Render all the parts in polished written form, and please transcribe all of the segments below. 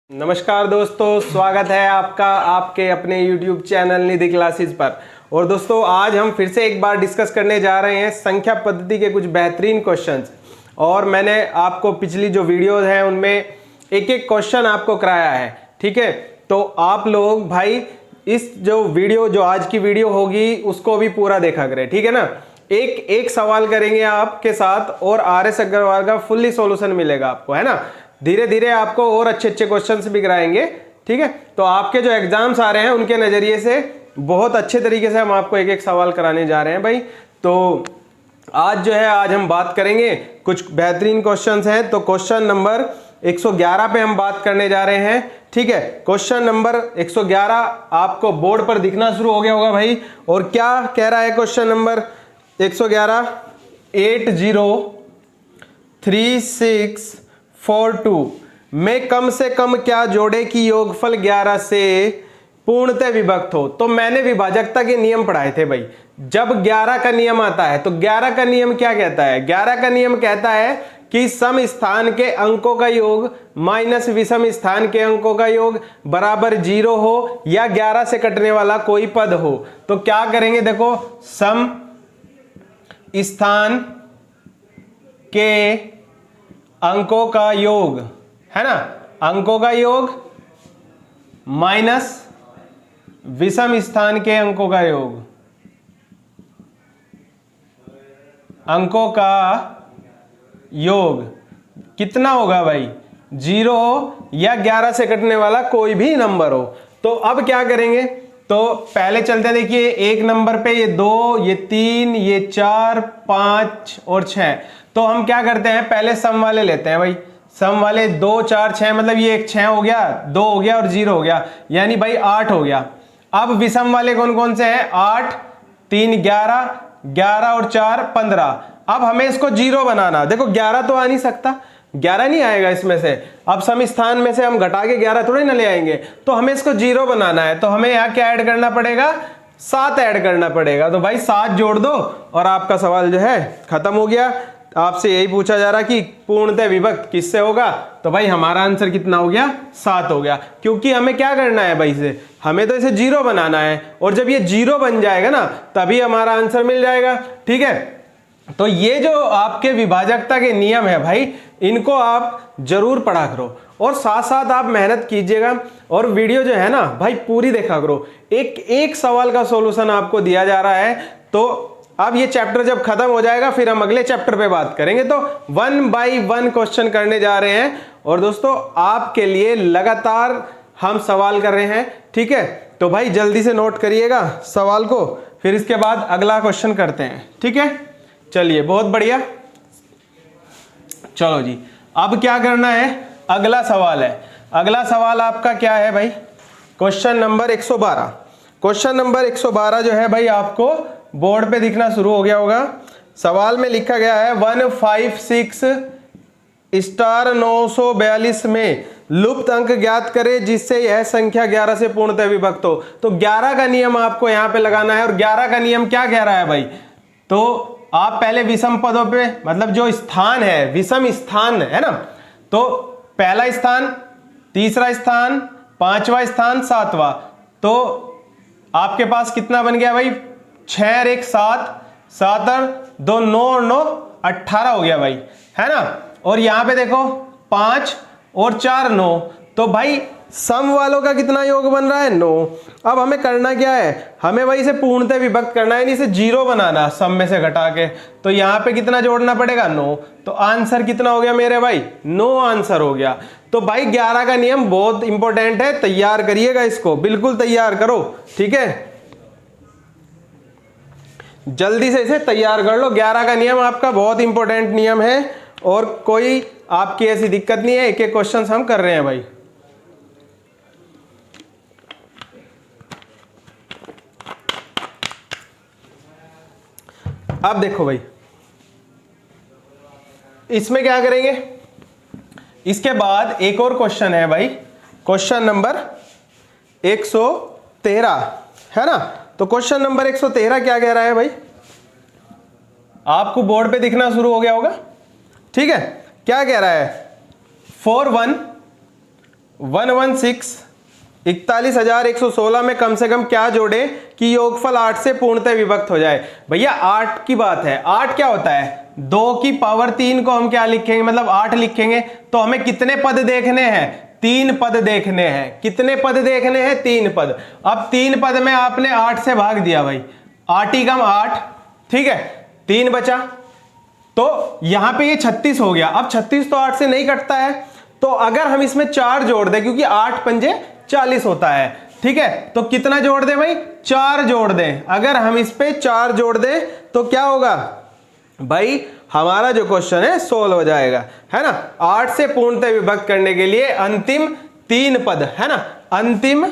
नमस्कार दोस्तों, स्वागत है आपका आपके अपने YouTube चैनल निधि क्लासेस पर। और दोस्तों आज हम फिर से एक बार डिस्कस करने जा रहे हैं संख्या पद्धति के कुछ बेहतरीन क्वेश्चंस। और मैंने आपको पिछली जो वीडियोस हैं उनमें एक एक क्वेश्चन आपको कराया है, ठीक है। तो आप लोग भाई इस जो वीडियो जो आज की वीडियो होगी उसको भी पूरा देखा करें, ठीक है ना। एक एक सवाल करेंगे आपके साथ और RS अग्रवाल का फुल्ली सॉल्यूशन मिलेगा आपको, है ना। धीरे धीरे आपको और अच्छे अच्छे क्वेश्चंस भी कराएंगे, ठीक है। तो आपके जो एग्जाम्स आ रहे हैं उनके नजरिए से बहुत अच्छे तरीके से हम आपको एक एक सवाल कराने जा रहे हैं भाई। तो आज जो है आज हम बात करेंगे कुछ बेहतरीन क्वेश्चंस हैं। तो क्वेश्चन नंबर 111 पे हम बात करने जा रहे हैं, ठीक है। क्वेश्चन नंबर 111 आपको बोर्ड पर दिखना शुरू हो गया होगा भाई। और क्या कह रहा है क्वेश्चन नंबर 111, 803642 में कम से कम क्या जोड़े की योगफल 11 से पूर्णतः विभक्त हो। तो मैंने विभाजकता के नियम पढ़ाए थे भाई। जब 11 का नियम आता है तो 11 का नियम क्या कहता है? 11 का नियम कहता है कि सम स्थान के अंकों का योग माइनस विषम स्थान के अंकों का योग बराबर 0 हो या 11 से कटने वाला कोई पद हो। तो क्या करेंगे, देखो, सम स्थान के अंकों का योग, है ना, अंकों का योग माइनस विषम स्थान के अंकों का योग, अंकों का योग कितना होगा भाई? 0 हो या 11 से कटने वाला कोई भी नंबर हो। तो अब क्या करेंगे, तो पहले चलते हैं, देखिए एक नंबर पे ये 2, ये 3, ये 4, 5 और 6। तो हम क्या करते हैं, पहले सम वाले लेते हैं भाई। सम वाले 2, 4, 6, मतलब ये एक 6 हो गया, 2 हो गया और 0 हो गया, यानी भाई 8 हो गया। अब विषम वाले कौन कौन से हैं? 8, 3, 11, 11 और 4, 15। अब हमें इसको 0 बनाना। देखो 11 तो आ नहीं सकता, 11 नहीं आएगा इसमें से। अब सम स्थान में से हम घटा के 11 थोड़ी ना ले आएंगे। तो हमें इसको 0 बनाना है, तो हमें यहाँ क्या ऐड करना पड़ेगा? 7 ऐड करना पड़ेगा। तो भाई 7 जोड़ दो और आपका सवाल जो है खत्म हो गया। आपसे यही पूछा जा रहा कि पूर्णतः विभक्त किससे होगा, तो भाई हमारा आंसर कितना हो गया? 7 हो गया। क्योंकि हमें क्या करना है भाई, से हमें तो इसे 0 बनाना है। और जब ये 0 बन जाएगा ना तभी हमारा आंसर मिल जाएगा, ठीक है। तो ये जो आपके विभाजकता के नियम है भाई, इनको आप जरूर पढ़ा करो और साथ साथ आप मेहनत कीजिएगा। और वीडियो जो है ना भाई पूरी देखा करो। एक एक सवाल का सॉल्यूशन आपको दिया जा रहा है। तो अब ये चैप्टर जब खत्म हो जाएगा फिर हम अगले चैप्टर पे बात करेंगे। तो 1 बाय 1 क्वेश्चन करने जा रहे हैं। और दोस्तों आपके लिए लगातार हम सवाल कर रहे हैं, ठीक है। तो भाई जल्दी से नोट करिएगा सवाल को, फिर इसके बाद अगला क्वेश्चन करते हैं, ठीक है। चलिए, बहुत बढ़िया। चलो जी, अब क्या करना है, अगला सवाल है। अगला सवाल आपका क्या है भाई? Question number 112। क्वेश्चन नंबर 112 जो है भाई आपको बोर्ड पे दिखना शुरू हो गया होगा। सवाल में लिखा गया है 156*942 में लुप्त अंक ज्ञात करें जिससे यह संख्या 11 से पूर्णतः विभक्त हो। तो 11 का नियम आपको यहां पे लगाना है। और 11 का नियम क्या कह रहा है भाई? तो आप पहले विषम पदों पे, मतलब जो स्थान है विषम स्थान है ना, तो पहला स्थान, तीसरा स्थान, 5वां स्थान, 7वां। तो आपके पास कितना बन गया भाई? 6 और 1 7, 7 और 2 9 और 9 18 हो गया भाई, है ना। और यहां पे देखो 5 और 4 9। तो भाई सम वालों का कितना योग बन रहा है? 9। अब हमें करना क्या है, हमें भाई इसे पूर्णतः विभक्त करना है, इसे 0 बनाना सम में से घटा के। तो यहाँ पे कितना जोड़ना पड़ेगा? 9। तो आंसर कितना हो गया मेरे भाई? 9 आंसर हो गया। तो भाई 11 का नियम बहुत इंपॉर्टेंट है, तैयार करिएगा इसको, बिल्कुल तैयार करो, ठीक है। जल्दी से इसे तैयार कर लो। 11 का नियम आपका बहुत इंपॉर्टेंट नियम है और कोई आपकी ऐसी दिक्कत नहीं है। एक एक क्वेश्चन हम कर रहे हैं भाई। अब देखो भाई, इसमें क्या करेंगे, इसके बाद एक और क्वेश्चन है भाई, क्वेश्चन नंबर 113, है ना। तो क्वेश्चन नंबर 113 क्या कह रहा है भाई? आपको बोर्ड पे दिखना शुरू हो गया होगा, ठीक है। क्या कह रहा है? 4 1 41,4116 में कम से कम क्या जोड़े कि योगफल 8 से पूर्णतः विभक्त हो जाए। भैया 8 की बात है, 8 क्या होता है, 2 की पावर 3 को हम क्या लिखेंगे, मतलब 8 लिखेंगे। तो हमें कितने पद देखने हैं, 3 पद देखने हैं। कितने पद देखने हैं, 3 पद। अब 3 पद में आपने 8 से भाग दिया भाई, 8 ही कम 8, ठीक है, 3 बचा। तो यहां पे ये 36 हो गया। अब 36 तो 8 से नहीं कटता है, तो अगर हम इसमें 4 जोड़ दें, क्योंकि 8 पंजे 40 होता है, ठीक है, तो कितना जोड़ दें भाई, 4 जोड़ दें। अगर हम इस पे 4 जोड़ दें तो क्या होगा भाई, हमारा जो क्वेश्चन है सोल्व हो जाएगा, है ना। 8 से पूर्णतः विभक्त करने के लिए अंतिम 3 पद, है ना, अंतिम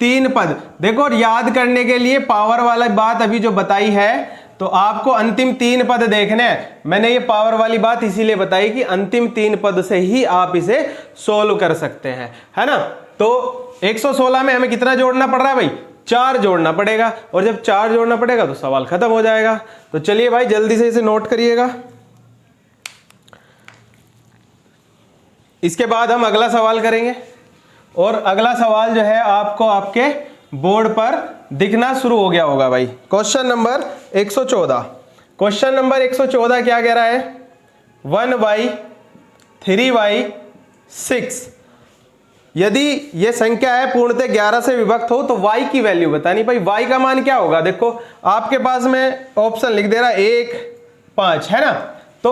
3 पद। देखो याद करने के लिए पावर वाला बात अभी जो बताई है, तो आपको अंतिम 3 पद देखने हैं। मैंने ये पावर वाली बात इसीलिए बताई कि अंतिम 3 पद से ही आप इसे सोल्व कर सकते हैं, है ना। तो 116 में हमें कितना जोड़ना पड़ रहा है भाई, 4 जोड़ना पड़ेगा, और जब 4 जोड़ना पड़ेगा तो सवाल खत्म हो जाएगा। तो चलिए भाई जल्दी से इसे नोट करिएगा। इसके बाद हम अगला सवाल करेंगे, और अगला सवाल जो है आपको आपके बोर्ड पर दिखना शुरू हो गया होगा भाई। Question number 114। क्वेश्चन नंबर 114 क्या कह रहा है, 1y 3y 6 यदि ये संख्या है पूर्णतः 11 से विभक्त हो तो y की वैल्यू बतानी। भाई y का मान क्या होगा, देखो आपके पास में ऑप्शन लिख दे रहा 1 5, है ना। तो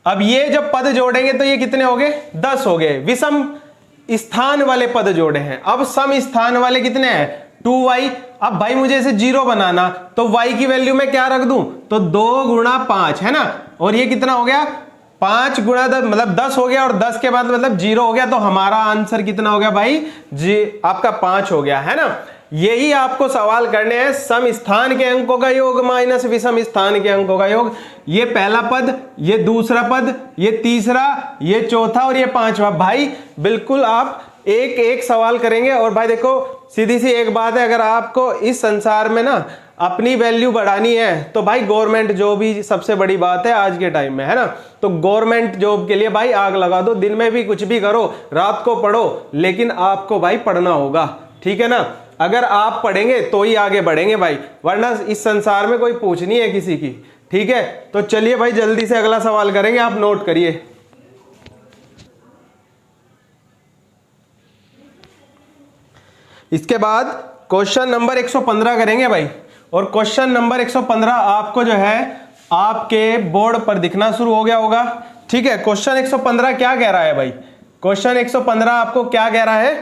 अब ये जब पद जोड़ेंगे तो ये कितने हो गए, 10 हो गए। विषम स्थान वाले पद जोड़े हैं। अब सम स्थान वाले कितने हैं, 2y। अब भाई मुझे इसे 0 बनाना, तो y की वैल्यू में क्या रख दूं, तो 2 गुणा 5, है ना। और ये कितना हो गया, 5 गुणा 10 मतलब 10 हो गया, और 10 के बाद मतलब 0 हो गया। तो हमारा आंसर कितना हो गया भाई जी, आपका 5 हो गया, है ना। यही आपको सवाल करने हैं, सम स्थान के अंकों का योग माइनस विषम स्थान के अंकों का योग। ये पहला पद, ये दूसरा पद, ये तीसरा, ये चौथा और ये पांचवा। भाई बिल्कुल आप एक एक सवाल करेंगे। और भाई देखो सीधी सी एक बात है, अगर आपको इस संसार में ना अपनी वैल्यू बढ़ानी है तो भाई गवर्नमेंट जॉब ही सबसे बड़ी बात है आज के टाइम में, है ना। तो गवर्नमेंट जॉब के लिए भाई आग लगा दो, दिन में भी कुछ भी करो, रात को पढ़ो, लेकिन आपको भाई पढ़ना होगा, ठीक है ना। अगर आप पढ़ेंगे तो ही आगे बढ़ेंगे भाई, वरना इस संसार में कोई पूछ नहीं है किसी की, ठीक है। तो चलिए भाई जल्दी से अगला सवाल करेंगे, आप नोट करिए। इसके बाद क्वेश्चन नंबर 115 करेंगे भाई। और क्वेश्चन नंबर 115 आपको जो है आपके बोर्ड पर दिखना शुरू हो गया होगा, ठीक है। क्वेश्चन 115 क्या कह रहा है भाई, क्वेश्चन 115 आपको क्या कह रहा है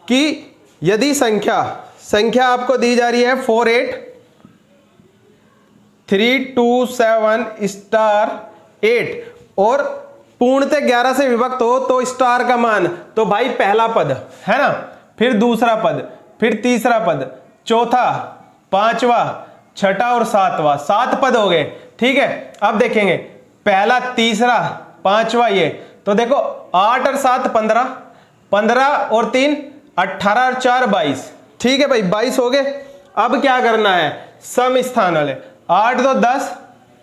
कि यदि संख्या आपको दी जा रही है 48327*8 और पूर्णतः 11 से विभक्त हो तो स्टार का मान, तो भाई पहला पद, है ना, फिर दूसरा पद, फिर तीसरा पद, चौथा, पांचवा, छठा और सातवां, 7 पद हो गए, ठीक है। अब देखेंगे पहला, तीसरा, पांचवा, ये तो देखो 8 और 7 15, 15 और 3 18 और 4 22, ठीक है भाई 22 हो गए। अब क्या करना है, सम स्थान वाले, 8 तो 10,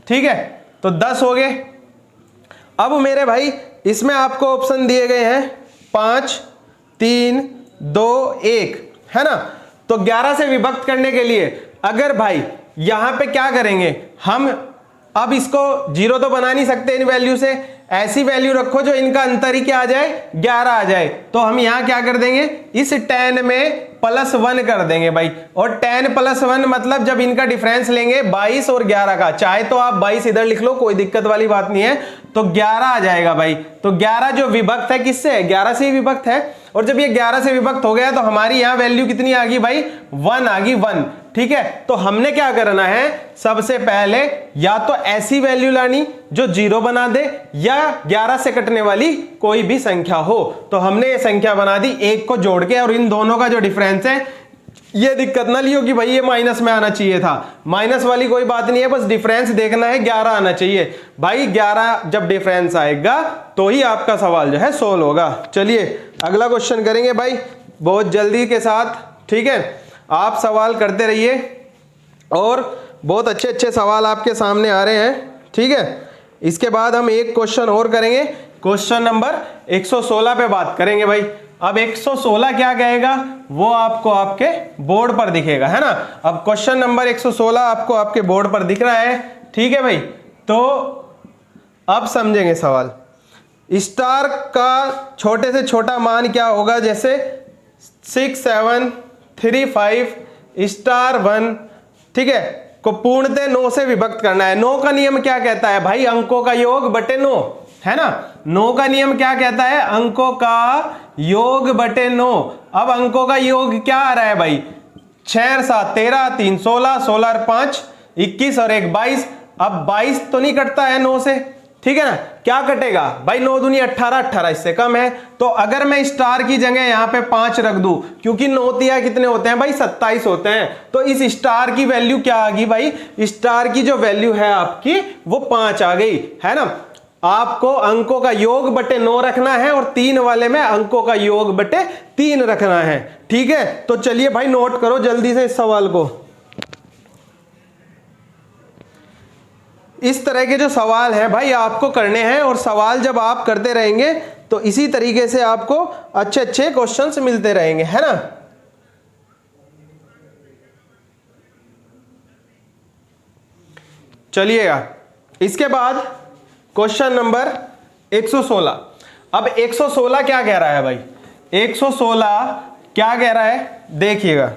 ठीक है, तो 10 हो गए। अब मेरे भाई इसमें आपको ऑप्शन दिए गए हैं 5 3 2 1, है ना। तो 11 से विभक्त करने के लिए अगर भाई यहां पे क्या करेंगे हम, अब इसको 0 तो बना नहीं सकते इन वैल्यू से, ऐसी वैल्यू रखो जो इनका अंतर ही क्या आ जाए, 11 आ जाए। तो हम यहां क्या कर देंगे, इस 10 में +1 कर देंगे भाई। और 10 + 1 मतलब जब इनका डिफरेंस लेंगे 22 और 11 का, चाहे तो आप 22 इधर लिख लो, कोई दिक्कत वाली बात नहीं है, तो 11 आ जाएगा भाई। तो 11 जो विभक्त है किससे है, 11 से ही विभक्त है। और जब ये 11 से विभक्त हो गया तो हमारी यहां वैल्यू कितनी आ गई भाई, 1 आ गई, 1, ठीक है। तो हमने क्या करना है, सबसे पहले या तो ऐसी वैल्यू लानी जो 0 बना दे, या 11 से कटने वाली कोई भी संख्या हो। तो हमने ये संख्या बना दी 1 को जोड़ के, और इन दोनों का जो डिफरेंस है, ये दिक्कत ना लियो कि भाई ये माइनस में आना चाहिए था, माइनस वाली कोई बात नहीं है, बस डिफरेंस देखना है, 11 आना चाहिए भाई। 11 जब डिफरेंस आएगा तो ही आपका सवाल जो है सोल्व होगा। चलिए अगला क्वेश्चन करेंगे भाई बहुत जल्दी के साथ, ठीक है। आप सवाल करते रहिए और बहुत अच्छे अच्छे सवाल आपके सामने आ रहे हैं, ठीक है। इसके बाद हम एक क्वेश्चन और करेंगे, क्वेश्चन नंबर 116 पे बात करेंगे भाई। अब 116 क्या कहेगा वो आपको आपके बोर्ड पर दिखेगा, है ना। अब क्वेश्चन नंबर 116 आपको आपके बोर्ड पर दिख रहा है, ठीक है भाई। तो अब समझेंगे सवाल। स्टार का छोटे से छोटा मान क्या होगा, जैसे 6 7 3 5 स्टार 1, ठीक है, को पूर्णतः 9 से विभक्त करना है। 9 का नियम क्या कहता है भाई, अंकों का योग बटे 9, है ना। 9 का नियम क्या कहता है, अंकों का योग बटे 9। अब अंकों का योग क्या आ रहा है भाई, 6 और 7 13, 3 16, 16 और 5 21 और 1 22। अब 22 तो नहीं कटता है 9 से, ठीक है ना। क्या कटेगा भाई, 9 दूनी 18, 18 इससे कम है। तो अगर मैं स्टार की जगह यहां पे 5 रख दूं, क्योंकि 9 तिया कितने होते हैं भाई, 27 होते हैं, तो इस स्टार की वैल्यू क्या आ गई भाई, स्टार की जो वैल्यू है आपकी वो 5 आ गई, है ना। आपको अंकों का योग बटे 9 रखना है और 3 वाले में अंकों का योग बटे 3 रखना है, ठीक है। तो चलिए भाई नोट करो जल्दी से इस सवाल को। इस तरह के जो सवाल हैं भाई आपको करने हैं, और सवाल जब आप करते रहेंगे तो इसी तरीके से आपको अच्छे अच्छे क्वेश्चंस मिलते रहेंगे, है ना। चलिएगा इसके बाद क्वेश्चन नंबर 116। अब 116 क्या कह रहा है भाई, 116 क्या कह रहा है देखिएगा।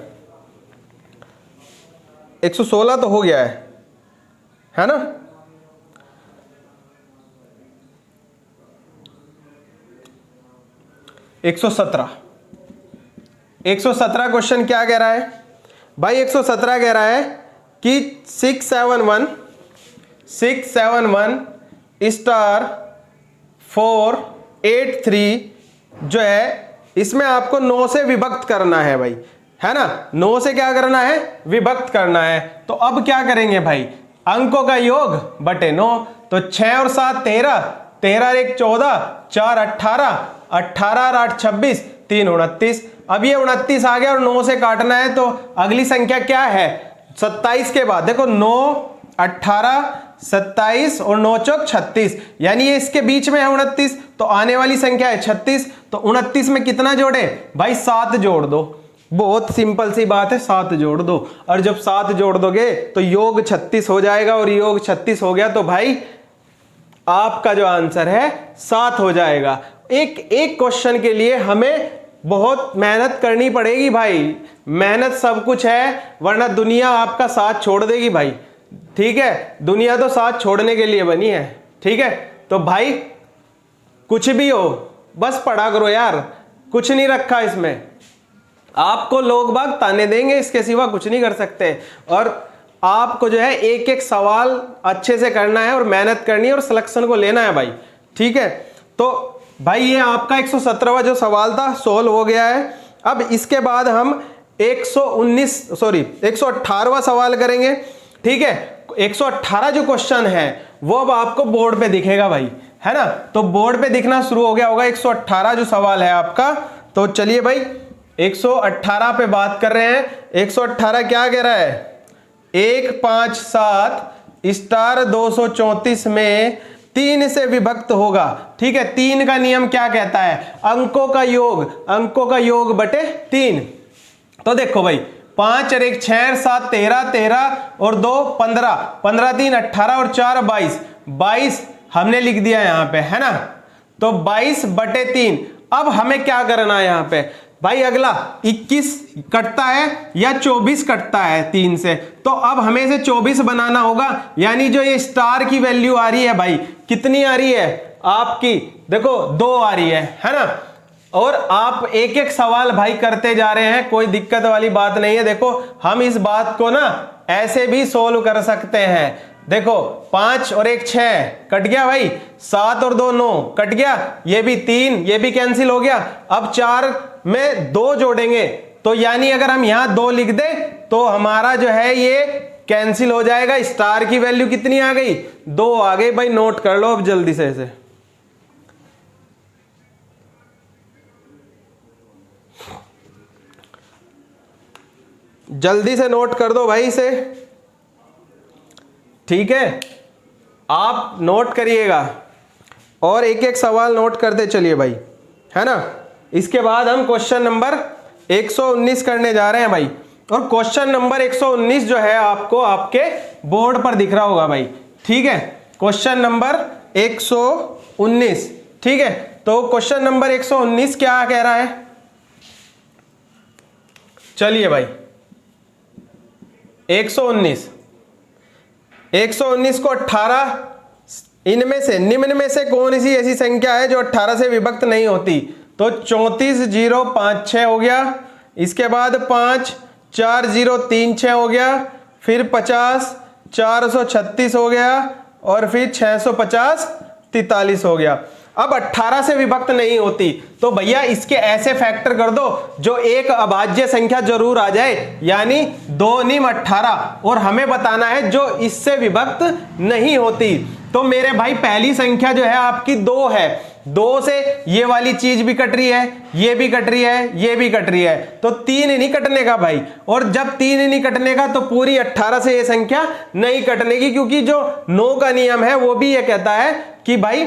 116 तो हो गया है ना। 117 क्वेश्चन क्या कह रहा है भाई, 117 कह रहा है कि 671 स्टार 483 जो है इसमें आपको 9 से विभक्त करना है भाई, है ना। 9 से क्या करना है, विभक्त करना है। तो अब क्या करेंगे भाई, अंकों का योग बटे 9। तो 6 और 7 13, 13 और 1 14, 4 18, 18 और 8 26, 3 29। अब ये 29 आ गया और 9 से काटना है, तो अगली संख्या क्या है 27 के बाद, देखो 9 18 27 और 9 चौक 36, यानी ये इसके बीच में है 29, तो आने वाली संख्या है 36। तो 29 में कितना जोड़े भाई, 7 जोड़ दो। बहुत सिंपल सी बात है, 7 जोड़ दो, और जब 7 जोड़ दोगे तो योग 36 हो जाएगा, और योग 36 हो गया तो भाई आपका जो आंसर है 7 हो जाएगा। एक एक क्वेश्चन के लिए हमें बहुत मेहनत करनी पड़ेगी भाई, मेहनत सब कुछ है, वरना दुनिया आपका साथ छोड़ देगी भाई, ठीक है। दुनिया तो साथ छोड़ने के लिए बनी है, ठीक है। तो भाई कुछ भी हो बस पढ़ा करो यार, कुछ नहीं रखा इसमें, आपको लोग बाग ताने देंगे, इसके सिवा कुछ नहीं कर सकते। और आपको जो है एक एक सवाल अच्छे से करना है और मेहनत करनी है और सिलेक्शन को लेना है भाई, ठीक है। तो भाई ये आपका 117वां जो सवाल था सोल्व हो गया है। अब इसके बाद हम 118वां सवाल करेंगे, ठीक है। 118 जो क्वेश्चन है वो अब आपको बोर्ड पे दिखेगा भाई, है ना। तो बोर्ड पे दिखना शुरू हो गया होगा 118 जो सवाल है आपका। तो चलिए भाई 118 पे बात कर रहे हैं। 118 क्या कह रहा है, 157 स्टार 234 में 3 से विभक्त होगा, ठीक है। 3 का नियम क्या कहता है, अंकों का योग बटे 3। तो देखो भाई 5 और 1 6 7 13, 13 और 2 15, 15 3 18 और 4 22, 22 हमने लिख दिया यहां पे, है ना। तो 22 बटे 3। अब हमें क्या करना है यहां पे भाई, अगला 21 कटता है या 24 कटता है 3 से, तो अब हमें इसे 24 बनाना होगा। यानी जो ये स्टार की वैल्यू आ रही है भाई, कितनी आ रही है आपकी, देखो 2 आ रही है ना। और आप एक एक सवाल भाई करते जा रहे हैं, कोई दिक्कत वाली बात नहीं है। देखो हम इस बात को ना ऐसे भी सोल्व कर सकते हैं। देखो 5 और 1 6 कट गया भाई, 7 और 2 9 कट गया, ये भी 3, ये भी कैंसिल हो गया। अब 4 में 2 जोड़ेंगे, तो यानी अगर हम यहां 2 लिख दें तो हमारा जो है ये कैंसिल हो जाएगा। स्टार की वैल्यू कितनी आ गई, 2 आ गई भाई। नोट कर लो अब जल्दी से इसे। जल्दी से नोट कर दो भाई इसे, ठीक है। आप नोट करिएगा और एक एक सवाल नोट करते चलिए भाई, है ना। इसके बाद हम क्वेश्चन नंबर 119 करने जा रहे हैं भाई। और क्वेश्चन नंबर 119 जो है आपको आपके बोर्ड पर दिख रहा होगा भाई, ठीक है। क्वेश्चन नंबर 119, ठीक है। तो क्वेश्चन नंबर 119 क्या कह रहा है, चलिए भाई 119 को 18, इनमें से निम्न में से कौन सी ऐसी संख्या है जो 18 से विभक्त नहीं होती। तो 34,056 हो गया, इसके बाद 5,4036 हो गया, फिर 50,436 हो गया, और फिर 650,43 हो गया। अब 18 से विभक्त नहीं होती तो भैया इसके ऐसे फैक्टर कर दो जो एक अभाज्य संख्या जरूर आ जाए, यानी 2 निम 18, और हमें बताना है जो इससे विभक्त नहीं होती। तो मेरे भाई पहली संख्या जो है आपकी 2 है, 2 से ये वाली चीज भी कट रही है, ये भी कट रही है, ये भी कट रही है, तो 3 नहीं कटने का भाई। और जब 3 नहीं कटने का तो पूरी 18 से ये संख्या नहीं कटने की, क्योंकि जो 9 का नियम है वो भी ये कहता है कि भाई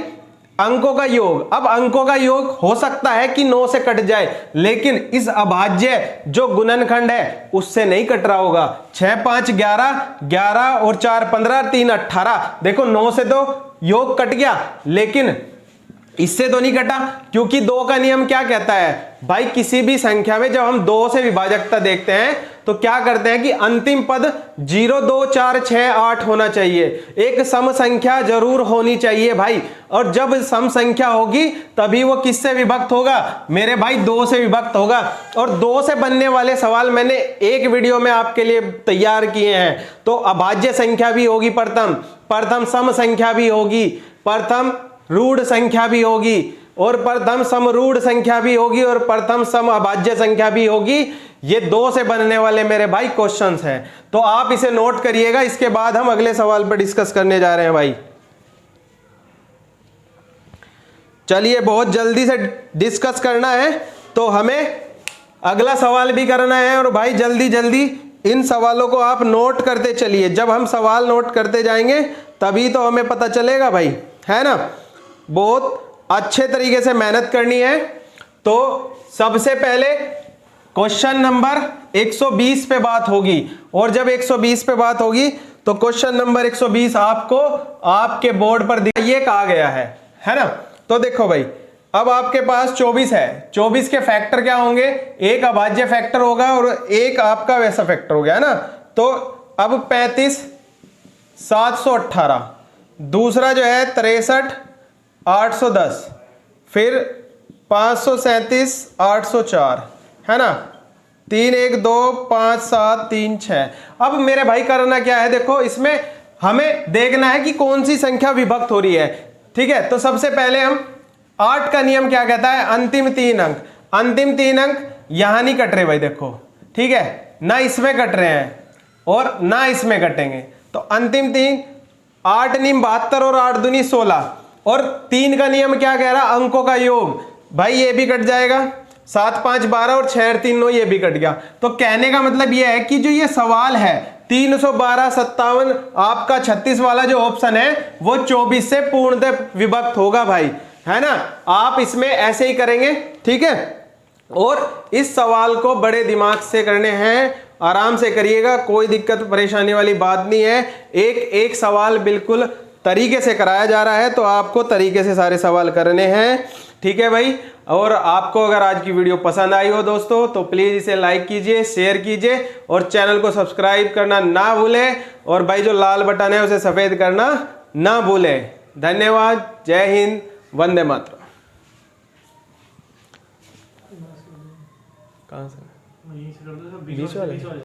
अंकों का योग। अब अंकों का योग हो सकता है कि 9 से कट जाए, लेकिन इस अभाज्य जो गुणनखंड है उससे नहीं कट रहा होगा। 6 5 11, 11 और 4 15, 3 18। देखो 9 से तो योग कट गया, लेकिन इससे तो नहीं कटा, क्योंकि 2 का नियम क्या कहता है भाई, किसी भी संख्या में जब हम 2 से विभाजकता देखते हैं तो क्या करते हैं कि अंतिम पद 0 2 4 6 8 होना चाहिए, एक सम संख्या जरूर होनी चाहिए भाई। और जब सम संख्या होगी तभी वो किससे विभक्त होगा मेरे भाई, 2 से विभक्त होगा। और 2 से बनने वाले सवाल मैंने एक वीडियो में आपके लिए तैयार किए हैं। तो अभाज्य संख्या भी होगी, प्रथम सम संख्या भी होगी, प्रथम रूढ़ संख्या भी होगी, और प्रथम समरूढ़ संख्या भी होगी, और प्रथम सम अभाज्य संख्या भी होगी। ये 2 से बनने वाले मेरे भाई क्वेश्चंस हैं, तो आप इसे नोट करिएगा। इसके बाद हम अगले सवाल पर डिस्कस करने जा रहे हैं भाई। चलिए बहुत जल्दी से डिस्कस करना है, तो हमें अगला सवाल भी करना है। और भाई जल्दी जल्दी इन सवालों को आप नोट करते चलिए। जब हम सवाल नोट करते जाएंगे तभी तो हमें पता चलेगा भाई, है ना। बहुत अच्छे तरीके से मेहनत करनी है। तो सबसे पहले क्वेश्चन नंबर 120 पे बात होगी, और जब 120 पे बात होगी तो क्वेश्चन नंबर 120 आपको आपके बोर्ड पर ये कहा गया है ना। तो देखो भाई, अब आपके पास 24 है, 24 के फैक्टर क्या होंगे, एक अभाज्य फैक्टर होगा और एक आपका वैसा फैक्टर हो गया है ना। तो अब 35 718, दूसरा जो है 63 810, फिर 537 804, है ना। 3 1 2 5 7 3 6। अब मेरे भाई करना क्या है, देखो इसमें हमें देखना है कि कौन सी संख्या विभक्त हो रही है, ठीक है। तो सबसे पहले हम 8 का नियम क्या कहता है, अंतिम 3 अंक। अंतिम 3 अंक यहां नहीं कट रहे भाई, देखो ठीक है, ना इसमें कट रहे हैं और ना इसमें कटेंगे। तो अंतिम 3, 8 नियम 72 और 8 दूनी 16, और 3 का नियम क्या कह रहा, अंकों का योग। भाई ये भी कट जाएगा, 7 5 12 और 6 3 9, ये भी कट गया। तो कहने का मतलब ये है कि जो ये सवाल है 312 57, आपका 36 वाला जो ऑप्शन है वो 24 से पूर्णतः विभक्त होगा भाई, है ना। आप इसमें ऐसे ही करेंगे, ठीक है। और इस सवाल को बड़े दिमाग से करने हैं, आराम से करिएगा, कोई दिक्कत परेशानी वाली बात नहीं है। एक एक सवाल बिल्कुल तरीके से कराया जा रहा है, तो आपको तरीके से सारे सवाल करने हैं, ठीक है भाई। और आपको अगर आज की वीडियो पसंद आई हो दोस्तों, तो प्लीज़ इसे लाइक कीजिए, शेयर कीजिए, और चैनल को सब्सक्राइब करना ना भूलें। और भाई जो लाल बटन है उसे सफ़ेद करना ना भूलें। धन्यवाद, जय हिंद, वंदे मातरम। कहाँ से बीच वाले